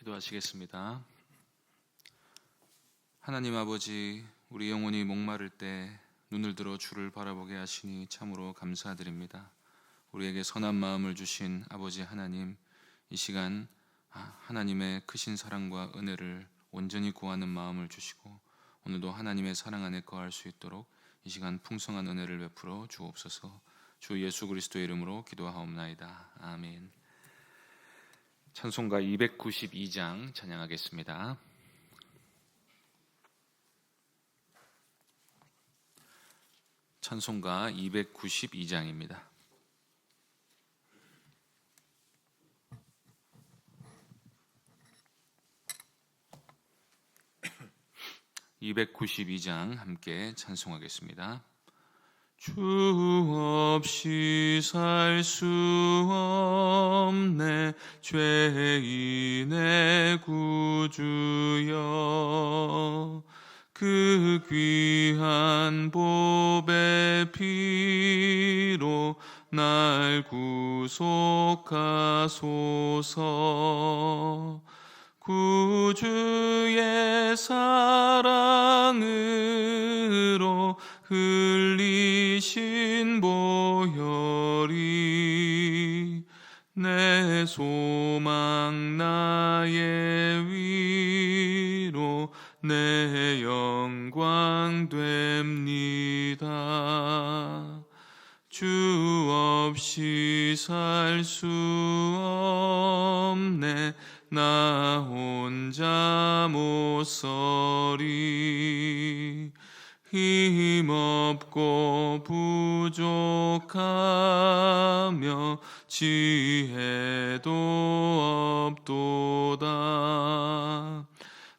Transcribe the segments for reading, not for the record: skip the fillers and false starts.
기도하시겠습니다. 하나님 아버지, 우리 영혼이 목마를 때 눈을 들어 주를 바라보게 하시니 참으로 감사드립니다. 우리에게 선한 마음을 주신 아버지 하나님, 이 시간 하나님의 크신 사랑과 은혜를 온전히 구하는 마음을 주시고 오늘도 하나님의 사랑 안에 거할 수 있도록 이 시간 풍성한 은혜를 베풀어 주옵소서. 주 예수 그리스도의 이름으로 기도하옵나이다. 아멘. 찬송가 292장 찬양하겠습니다. 찬송가 292장입니다. (292장) 함께 찬송하겠습니다. 주 없이 살 수 없네 죄인의 구주여, 그 귀한 보배 피로 날 구속하소서. 구주의 사랑으로 흘리신 보혈이 내 소망 나의 위로 내 영광 됩니다. 주 없이 살 수 없네 나 혼자 못 서리. 힘없고 부족하며 지혜도 없도다.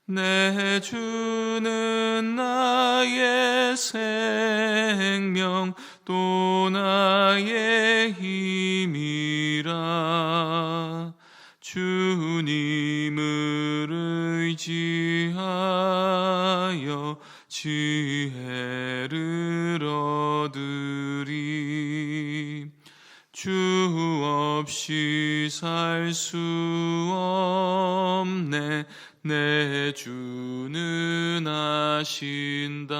내 주는 나의 생명 또 나의 힘이라. 주님을 의지하여 지혜를 얻으리. 주 없이 살 수 없네 내 주는 아신다.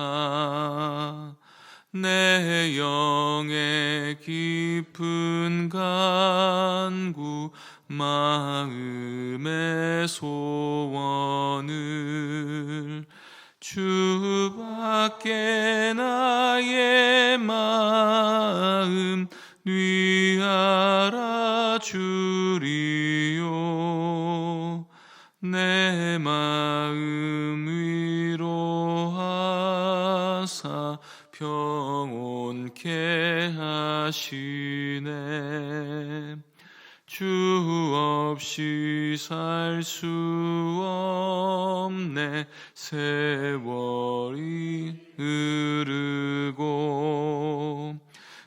내 영의 깊은 간구 마음의 소원을 주밖에 나의 마음 뉘 알아주리요. 내 마음 위로하사 평온케 하시네. 주 없이 살 수 없네 세월이 흐르고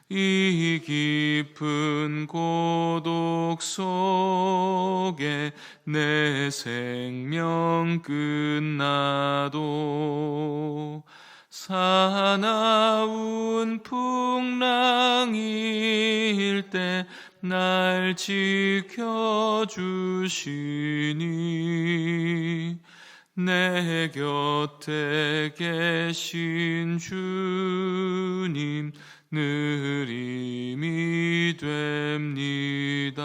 이 깊은 고독 속에 내 생명 끝나도 사나운 풍랑일 때 날 지켜주시니 내 곁에 계신 주님 늘 힘이 됩니다.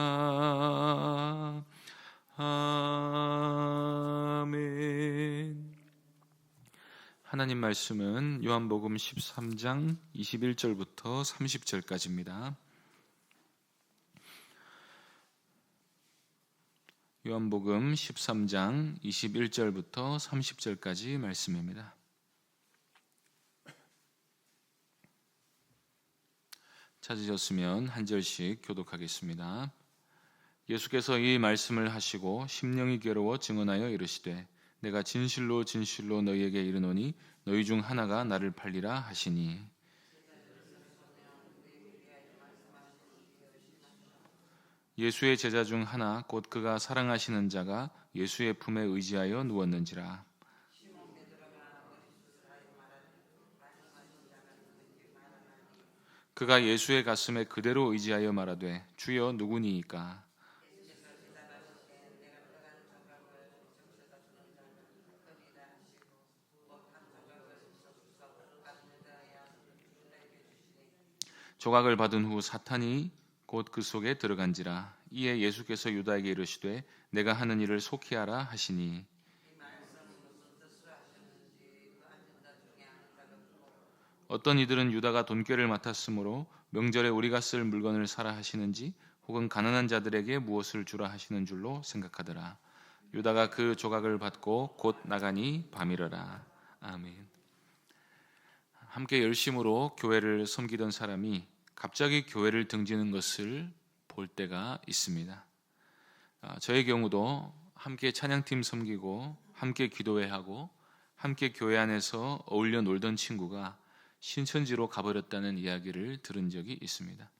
아멘. 하나님 말씀은 요한복음 13장 21절부터 30절까지입니다. 요한복음 13장 21절부터 30절까지 말씀입니다. 찾으셨으면 한 절씩 교독하겠습니다. 예수께서 이 말씀을 하시고 심령이 괴로워 증언하여 이르시되 내가 진실로 진실로 너희에게 이르노니 너희 중 하나가 나를 팔리라 하시니, 예수의 제자 중 하나 곧 그가 사랑하시는 자가 예수의 품에 의지하여 누웠는지라. 그가 예수의 가슴에 그대로 의지하여 말하되 주여 누구니이까? 조각을 받은 후 사탄이 곧 그 속에 들어간지라. 이에 예수께서 유다에게 이르시되 내가 하는 일을 속히 하라 하시니 어떤 이들은 유다가 돈꾀를 맡았으므로 명절에 우리가 쓸 물건을 사라 하시는지 혹은 가난한 자들에게 무엇을 주라 하시는 줄로 생각하더라. 유다가 그 조각을 받고 곧 나가니 밤이러라. 아멘. 함께 열심으로 교회를 섬기던 사람이 갑자기 교회를 등지는 것을 볼 때가 있습니다. 저의 경우도 함께 찬양팀 섬기고 함께 기도회하고 함께 교회 안에서 어울려 놀던 친구가 신천지로 가버렸다는 이야기를 들은 적이 있습니다.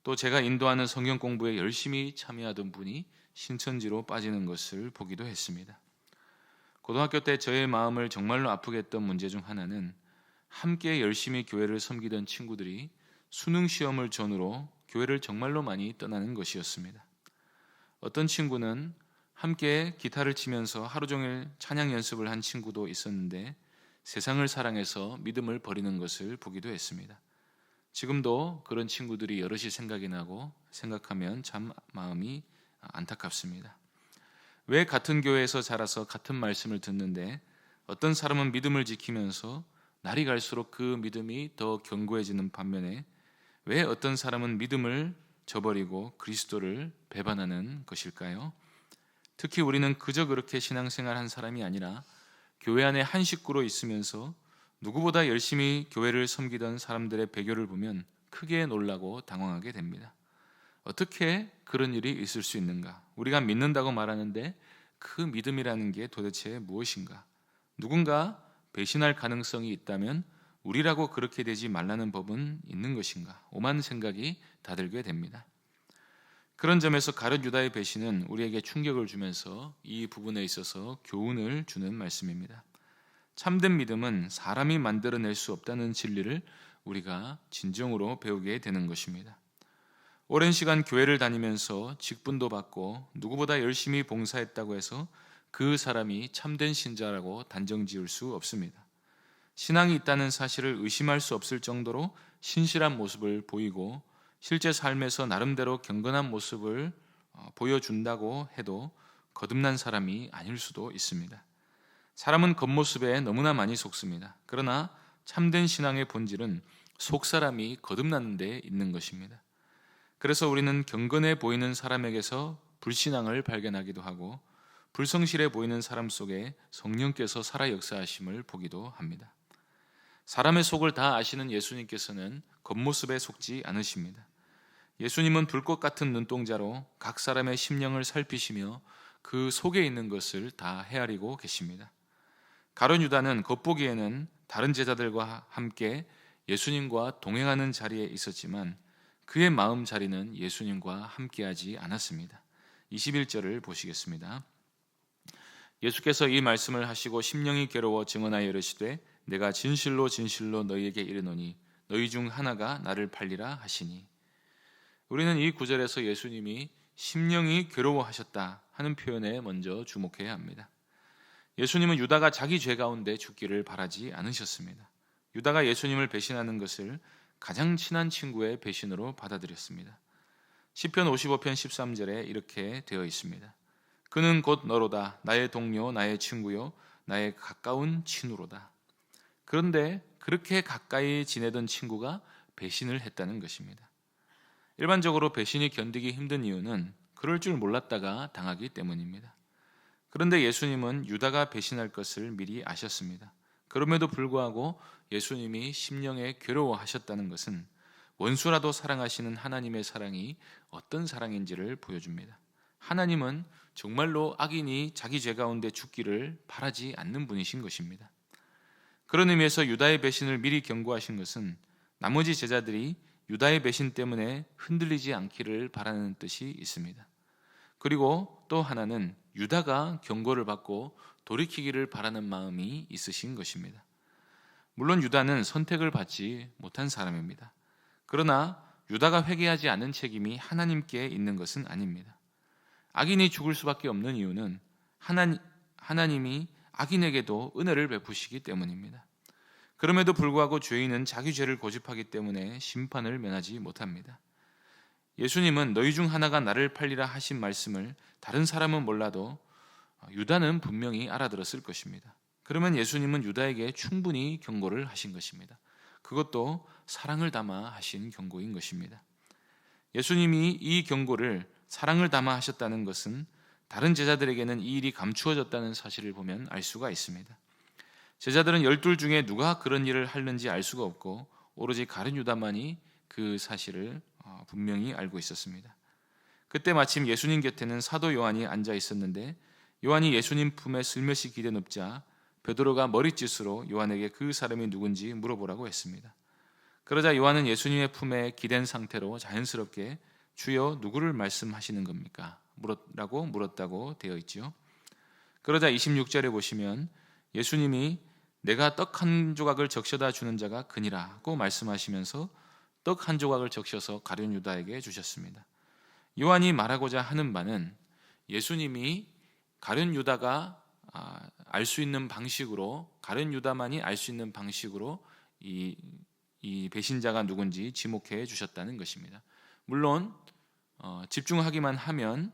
또 제가 인도하는 성경 공부에 열심히 참여하던 분이 신천지로 빠지는 것을 보기도 했습니다. 고등학교 때 저의 마음을 정말로 아프게 했던 문제 중 하나는 함께 열심히 교회를 섬기던 친구들이 수능 시험을 전후로 교회를 정말로 많이 떠나는 것이었습니다. 어떤 친구는 함께 기타를 치면서 하루 종일 찬양 연습을 한 친구도 있었는데 세상을 사랑해서 믿음을 버리는 것을 보기도 했습니다. 지금도 그런 친구들이 여럿이 생각이 나고 생각하면 참 마음이 안타깝습니다. 왜 같은 교회에서 자라서 같은 말씀을 듣는데 어떤 사람은 믿음을 지키면서 날이 갈수록 그 믿음이 더 견고해지는 반면에 왜 어떤 사람은 믿음을 저버리고 그리스도를 배반하는 것일까요? 특히 우리는 그저 그렇게 신앙생활한 사람이 아니라 교회 안에 한 식구로 있으면서 누구보다 열심히 교회를 섬기던 사람들의 배교를 보면 크게 놀라고 당황하게 됩니다. 어떻게 그런 일이 있을 수 있는가? 우리가 믿는다고 말하는데 그 믿음이라는 게 도대체 무엇인가? 누군가 배신할 가능성이 있다면 우리라고 그렇게 되지 말라는 법은 있는 것인가? 오만 생각이 다 들게 됩니다. 그런 점에서 가룟 유다의 배신은 우리에게 충격을 주면서 이 부분에 있어서 교훈을 주는 말씀입니다. 참된 믿음은 사람이 만들어낼 수 없다는 진리를 우리가 진정으로 배우게 되는 것입니다. 오랜 시간 교회를 다니면서 직분도 받고 누구보다 열심히 봉사했다고 해서 그 사람이 참된 신자라고 단정 지을 수 없습니다. 신앙이 있다는 사실을 의심할 수 없을 정도로 신실한 모습을 보이고 실제 삶에서 나름대로 경건한 모습을 보여준다고 해도 거듭난 사람이 아닐 수도 있습니다. 사람은 겉모습에 너무나 많이 속습니다. 그러나 참된 신앙의 본질은 속사람이 거듭나는 데 있는 것입니다. 그래서 우리는 경건해 보이는 사람에게서 불신앙을 발견하기도 하고 불성실해 보이는 사람 속에 성령께서 살아 역사하심을 보기도 합니다. 사람의 속을 다 아시는 예수님께서는 겉모습에 속지 않으십니다. 예수님은 불꽃 같은 눈동자로 각 사람의 심령을 살피시며 그 속에 있는 것을 다 헤아리고 계십니다. 가룟 유다는 겉보기에는 다른 제자들과 함께 예수님과 동행하는 자리에 있었지만 그의 마음 자리는 예수님과 함께하지 않았습니다. 21절을 보시겠습니다. 예수께서 이 말씀을 하시고 심령이 괴로워 증언하여 이르시되 내가 진실로 진실로 너희에게 이르노니 너희 중 하나가 나를 팔리라 하시니. 우리는 이 구절에서 예수님이 심령이 괴로워하셨다 하는 표현에 먼저 주목해야 합니다. 예수님은 유다가 자기 죄 가운데 죽기를 바라지 않으셨습니다. 유다가 예수님을 배신하는 것을 가장 친한 친구의 배신으로 받아들였습니다. 시편 55편 13절에 이렇게 되어 있습니다. 그는 곧 너로다. 나의 동료, 나의 친구요, 나의 가까운 친구로다. 그런데 그렇게 가까이 지내던 친구가 배신을 했다는 것입니다. 일반적으로 배신이 견디기 힘든 이유는 그럴 줄 몰랐다가 당하기 때문입니다. 그런데 예수님은 유다가 배신할 것을 미리 아셨습니다. 그럼에도 불구하고 예수님이 심령에 괴로워하셨다는 것은 원수라도 사랑하시는 하나님의 사랑이 어떤 사랑인지를 보여줍니다. 하나님은 정말로 악인이 자기 죄 가운데 죽기를 바라지 않는 분이신 것입니다. 그런 의미에서 유다의 배신을 미리 경고하신 것은 나머지 제자들이 유다의 배신 때문에 흔들리지 않기를 바라는 뜻이 있습니다. 그리고 또 하나는 유다가 경고를 받고 돌이키기를 바라는 마음이 있으신 것입니다. 물론 유다는 선택을 받지 못한 사람입니다. 그러나 유다가 회개하지 않은 책임이 하나님께 있는 것은 아닙니다. 악인이 죽을 수밖에 없는 이유는 하나님이 악인에게도 은혜를 베푸시기 때문입니다. 그럼에도 불구하고 죄인은 자기 죄를 고집하기 때문에 심판을 면하지 못합니다. 예수님은 너희 중 하나가 나를 팔리라 하신 말씀을 다른 사람은 몰라도 유다는 분명히 알아들었을 것입니다. 그러면 예수님은 유다에게 충분히 경고를 하신 것입니다. 그것도 사랑을 담아 하신 경고인 것입니다. 예수님이 이 경고를 사랑을 담아 하셨다는 것은 다른 제자들에게는 이 일이 감추어졌다는 사실을 보면 알 수가 있습니다. 제자들은 12 중에 누가 그런 일을 하는지 알 수가 없고 오로지 가룟 유다만이 그 사실을 분명히 알고 있었습니다. 그때 마침 예수님 곁에는 사도 요한이 앉아 있었는데 요한이 예수님 품에 슬며시 기대 눕자 베드로가 머릿짓으로 요한에게 그 사람이 누군지 물어보라고 했습니다. 그러자 요한은 예수님의 품에 기댄 상태로 자연스럽게 주여 누구를 말씀하시는 겁니까? 라고 물었다고 되어 있지요. 그러자 26절에 보시면 예수님이 내가 떡 한 조각을 적셔다 주는 자가 그니라고 말씀하시면서 떡 한 조각을 적셔서 가룟 유다에게 주셨습니다. 요한이 말하고자 하는 바는 예수님이 가룟 유다가 알 수 있는 방식으로, 가룟 유다만이 알 수 있는 방식으로 이 배신자가 누군지 지목해 주셨다는 것입니다. 물론 집중하기만 하면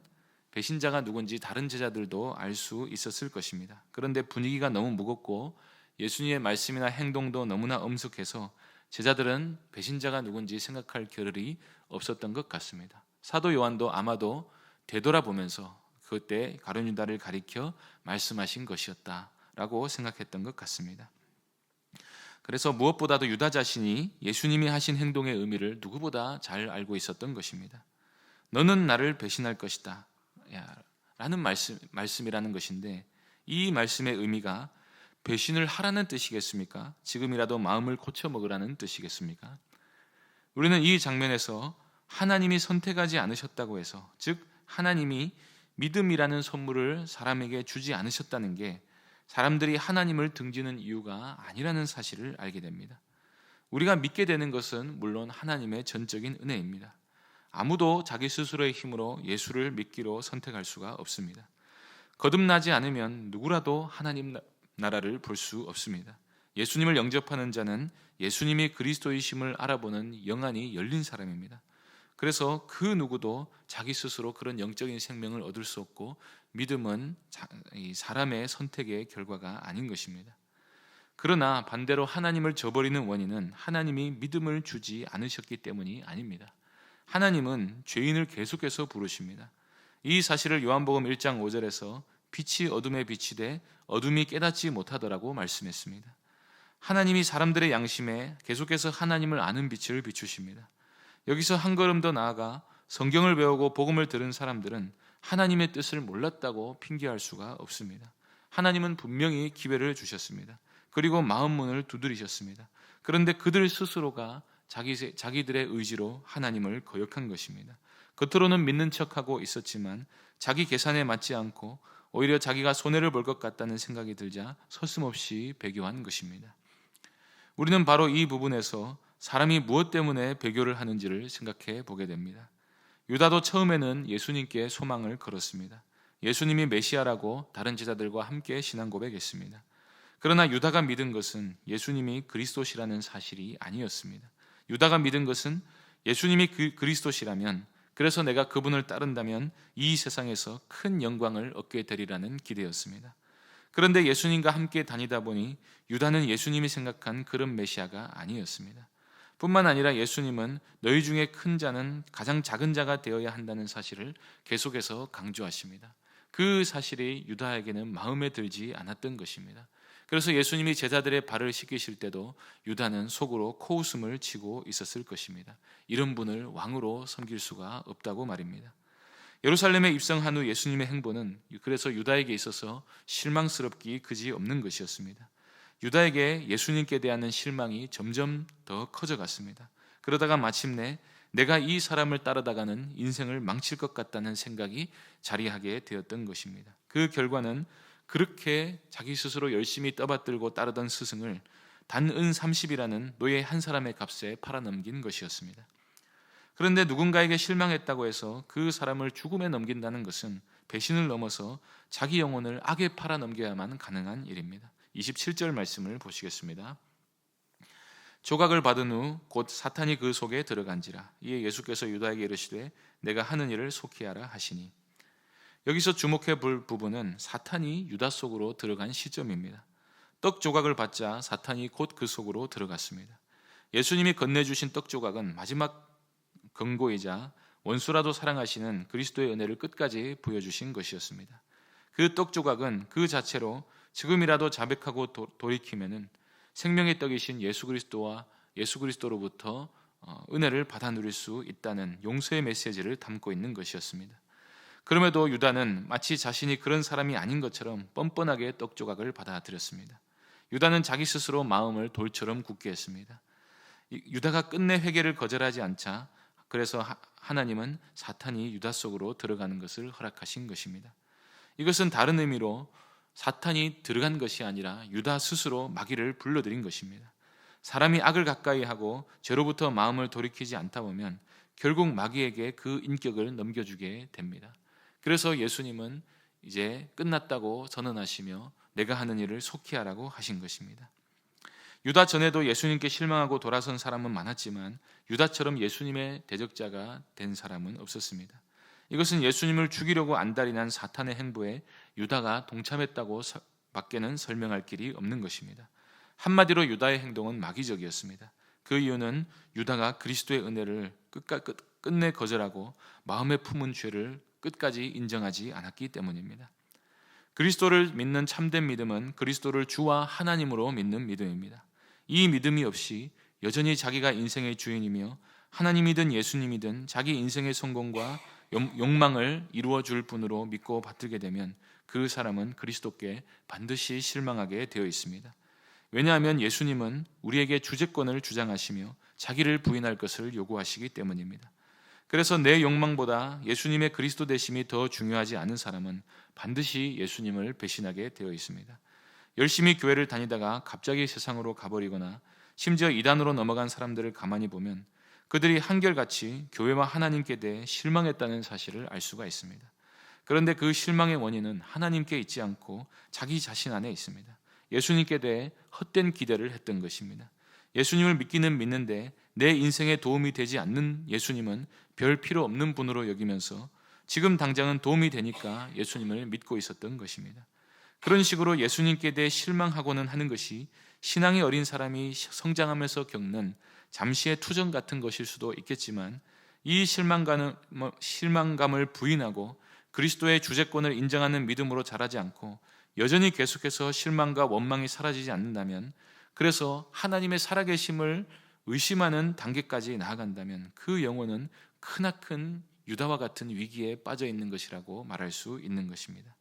배신자가 누군지 다른 제자들도 알 수 있었을 것입니다. 그런데 분위기가 너무 무겁고 예수님의 말씀이나 행동도 너무나 엄숙해서 제자들은 배신자가 누군지 생각할 겨를이 없었던 것 같습니다. 사도 요한도 아마도 되돌아보면서 그때 가룟 유다를 가리켜 말씀하신 것이었다라고 생각했던 것 같습니다. 그래서 무엇보다도 유다 자신이 예수님이 하신 행동의 의미를 누구보다 잘 알고 있었던 것입니다. 너는 나를 배신할 것이다 라는 말씀이라는 것인데, 이 말씀의 의미가 배신을 하라는 뜻이겠습니까? 지금이라도 마음을 고쳐먹으라는 뜻이겠습니까? 우리는 이 장면에서 하나님이 선택하지 않으셨다고 해서, 즉 하나님이 믿음이라는 선물을 사람에게 주지 않으셨다는 게 사람들이 하나님을 등지는 이유가 아니라는 사실을 알게 됩니다. 우리가 믿게 되는 것은 물론 하나님의 전적인 은혜입니다. 아무도 자기 스스로의 힘으로 예수를 믿기로 선택할 수가 없습니다. 거듭나지 않으면 누구라도 하나님 나라를 볼 수 없습니다. 예수님을 영접하는 자는 예수님이 그리스도이심을 알아보는 영안이 열린 사람입니다. 그래서 그 누구도 자기 스스로 그런 영적인 생명을 얻을 수 없고, 믿음은 사람의 선택의 결과가 아닌 것입니다. 그러나 반대로 하나님을 저버리는 원인은 하나님이 믿음을 주지 않으셨기 때문이 아닙니다. 하나님은 죄인을 계속해서 부르십니다. 이 사실을 요한복음 1장 5절에서 빛이 어둠에 비치되 어둠이 깨닫지 못하더라고 말씀했습니다. 하나님이 사람들의 양심에 계속해서 하나님을 아는 빛을 비추십니다. 여기서 한 걸음 더 나아가 성경을 배우고 복음을 들은 사람들은 하나님의 뜻을 몰랐다고 핑계할 수가 없습니다. 하나님은 분명히 기회를 주셨습니다. 그리고 마음 문을 두드리셨습니다. 그런데 그들 스스로가 자기들의 의지로 하나님을 거역한 것입니다. 겉으로는 믿는 척하고 있었지만 자기 계산에 맞지 않고 오히려 자기가 손해를 볼 것 같다는 생각이 들자 서슴없이 배교한 것입니다. 우리는 바로 이 부분에서 사람이 무엇 때문에 배교를 하는지를 생각해 보게 됩니다. 유다도 처음에는 예수님께 소망을 걸었습니다. 예수님이 메시아라고 다른 제자들과 함께 신앙 고백했습니다. 그러나 유다가 믿은 것은 예수님이 그리스도시라는 사실이 아니었습니다. 유다가 믿은 것은 예수님이 그리스도시라면, 그래서 내가 그분을 따른다면 이 세상에서 큰 영광을 얻게 되리라는 기대였습니다. 그런데 예수님과 함께 다니다 보니 유다는 예수님이 생각한 그런 메시아가 아니었습니다. 뿐만 아니라 예수님은 너희 중에 큰 자는 가장 작은 자가 되어야 한다는 사실을 계속해서 강조하십니다. 그 사실이 유다에게는 마음에 들지 않았던 것입니다. 그래서 예수님이 제자들의 발을 씻기실 때도 유다는 속으로 코웃음을 치고 있었을 것입니다. 이런 분을 왕으로 섬길 수가 없다고 말입니다. 예루살렘에 입성한 후 예수님의 행보는 그래서 유다에게 있어서 실망스럽기 그지없는 것이었습니다. 유다에게 예수님께 대한 실망이 점점 더 커져갔습니다. 그러다가 마침내 내가 이 사람을 따르다가는 인생을 망칠 것 같다는 생각이 자리하게 되었던 것입니다. 그 결과는 그렇게 자기 스스로 열심히 떠받들고 따르던 스승을 단은 30이라는 노예 한 사람의 값에 팔아넘긴 것이었습니다. 그런데 누군가에게 실망했다고 해서 그 사람을 죽음에 넘긴다는 것은 배신을 넘어서 자기 영혼을 악에 팔아넘겨야만 가능한 일입니다. 27절 말씀을 보시겠습니다. 조각을 받은 후 곧 사탄이 그 속에 들어간지라. 이에 예수께서 유다에게 이르시되 내가 하는 일을 속히 하라 하시니. 여기서 주목해 볼 부분은 사탄이 유다 속으로 들어간 시점입니다. 떡 조각을 받자 사탄이 곧 그 속으로 들어갔습니다. 예수님이 건네주신 떡 조각은 마지막 경고이자 원수라도 사랑하시는 그리스도의 은혜를 끝까지 보여주신 것이었습니다. 그 떡 조각은 그 자체로 지금이라도 자백하고 돌이키면은 생명의 떡이신 예수 그리스도로부터 은혜를 받아 누릴 수 있다는 용서의 메시지를 담고 있는 것이었습니다. 그럼에도 유다는 마치 자신이 그런 사람이 아닌 것처럼 뻔뻔하게 떡 조각을 받아들였습니다. 유다는 자기 스스로 마음을 돌처럼 굳게 했습니다. 유다가 끝내 회개를 거절하지 않자 그래서 하나님은 사탄이 유다 속으로 들어가는 것을 허락하신 것입니다. 이것은 다른 의미로 사탄이 들어간 것이 아니라 유다 스스로 마귀를 불러들인 것입니다. 사람이 악을 가까이 하고 죄로부터 마음을 돌이키지 않다 보면 결국 마귀에게 그 인격을 넘겨주게 됩니다. 그래서 예수님은 이제 끝났다고 선언하시며 내가 하는 일을 속히 하라고 하신 것입니다. 유다 전에도 예수님께 실망하고 돌아선 사람은 많았지만 유다처럼 예수님의 대적자가 된 사람은 없었습니다. 이것은 예수님을 죽이려고 안달이 난 사탄의 행보에 유다가 동참했다고 밖에는 설명할 길이 없는 것입니다. 한마디로 유다의 행동은 마귀적이었습니다. 그 이유는 유다가 그리스도의 은혜를 끝내 거절하고 마음에 품은 죄를 끝까지 인정하지 않았기 때문입니다. 그리스도를 믿는 참된 믿음은 그리스도를 주와 하나님으로 믿는 믿음입니다. 이 믿음이 없이 여전히 자기가 인생의 주인이며 하나님이든 예수님이든 자기 인생의 성공과 욕망을 이루어 줄 분으로 믿고 받들게 되면 그 사람은 그리스도께 반드시 실망하게 되어 있습니다. 왜냐하면 예수님은 우리에게 주재권을 주장하시며 자기를 부인할 것을 요구하시기 때문입니다. 그래서 내 욕망보다 예수님의 그리스도 되심이 더 중요하지 않은 사람은 반드시 예수님을 배신하게 되어 있습니다. 열심히 교회를 다니다가 갑자기 세상으로 가버리거나 심지어 이단으로 넘어간 사람들을 가만히 보면 그들이 한결같이 교회와 하나님께 대해 실망했다는 사실을 알 수가 있습니다. 그런데 그 실망의 원인은 하나님께 있지 않고 자기 자신 안에 있습니다. 예수님께 대해 헛된 기대를 했던 것입니다. 예수님을 믿기는 믿는데 내 인생에 도움이 되지 않는 예수님은 별 필요 없는 분으로 여기면서 지금 당장은 도움이 되니까 예수님을 믿고 있었던 것입니다. 그런 식으로 예수님께 대해 실망하고는 하는 것이 신앙이 어린 사람이 성장하면서 겪는 잠시의 투정 같은 것일 수도 있겠지만 이 실망감을 부인하고 그리스도의 주재권을 인정하는 믿음으로 자라지 않고 여전히 계속해서 실망과 원망이 사라지지 않는다면, 그래서 하나님의 살아계심을 의심하는 단계까지 나아간다면 그 영혼은 크나큰 유다와 같은 위기에 빠져 있는 것이라고 말할 수 있는 것입니다.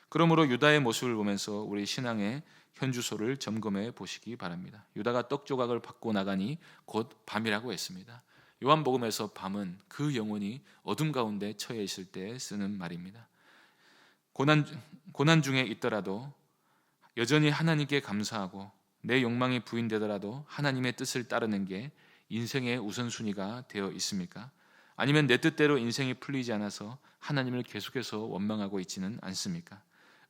그러므로 유다의 모습을 보면서 우리 신앙의 현주소를 점검해 보시기 바랍니다. 유다가 떡 조각을 받고 나가니 곧 밤이라고 했습니다. 요한복음에서 밤은 그 영혼이 어둠 가운데 처해 있을 때 쓰는 말입니다. 고난 중에 있더라도 여전히 하나님께 감사하고 내 욕망이 부인되더라도 하나님의 뜻을 따르는 게 인생의 우선순위가 되어 있습니까? 아니면 내 뜻대로 인생이 풀리지 않아서 하나님을 계속해서 원망하고 있지는 않습니까?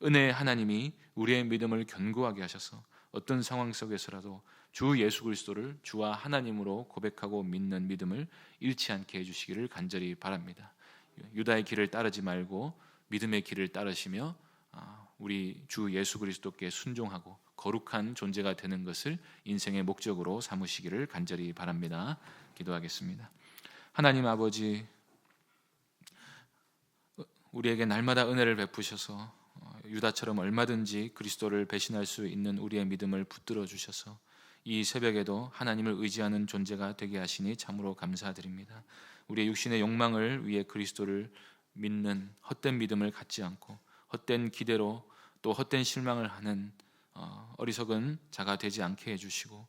은혜의 하나님이 우리의 믿음을 견고하게 하셔서 어떤 상황 속에서라도 주 예수 그리스도를 주와 하나님으로 고백하고 믿는 믿음을 잃지 않게 해주시기를 간절히 바랍니다. 유다의 길을 따르지 말고 믿음의 길을 따르시며 우리 주 예수 그리스도께 순종하고 거룩한 존재가 되는 것을 인생의 목적으로 삼으시기를 간절히 바랍니다. 기도하겠습니다. 하나님 아버지, 우리에게 날마다 은혜를 베푸셔서 유다처럼 얼마든지 그리스도를 배신할 수 있는 우리의 믿음을 붙들어 주셔서 이 새벽에도 하나님을 의지하는 존재가 되게 하시니 참으로 감사드립니다. 우리의 육신의 욕망을 위해 그리스도를 믿는 헛된 믿음을 갖지 않고 헛된 기대로 또 헛된 실망을 하는 어리석은 자가 되지 않게 해주시고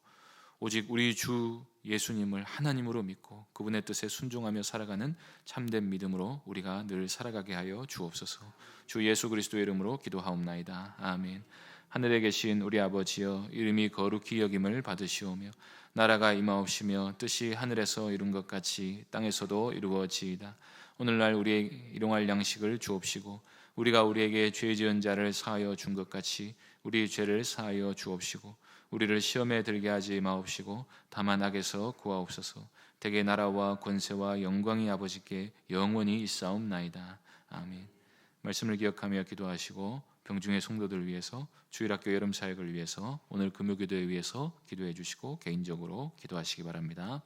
오직 우리 주 예수님을 하나님으로 믿고 그분의 뜻에 순종하며 살아가는 참된 믿음으로 우리가 늘 살아가게 하여 주옵소서. 주 예수 그리스도의 이름으로 기도하옵나이다. 아멘. 하늘에 계신 우리 아버지여, 이름이 거룩히 여김을 받으시오며 나라가 임하옵시며 뜻이 하늘에서 이룬 것 같이 땅에서도 이루어지이다. 오늘날 우리의 일용할 양식을 주옵시고 우리가 우리에게 죄 지은 자를 사하여 준 것 같이 우리 죄를 사하여 주옵시고 우리를 시험에 들게 하지 마옵시고 다만 악에서 구하옵소서. 대개 나라와 권세와 영광이 아버지께 영원히 있사옵나이다. 아멘. 말씀을 기억하며 기도하시고 병중의 성도들 위해서, 주일학교 여름 사역을 위해서, 오늘 금요기도에 위해서 기도해 주시고 개인적으로 기도하시기 바랍니다.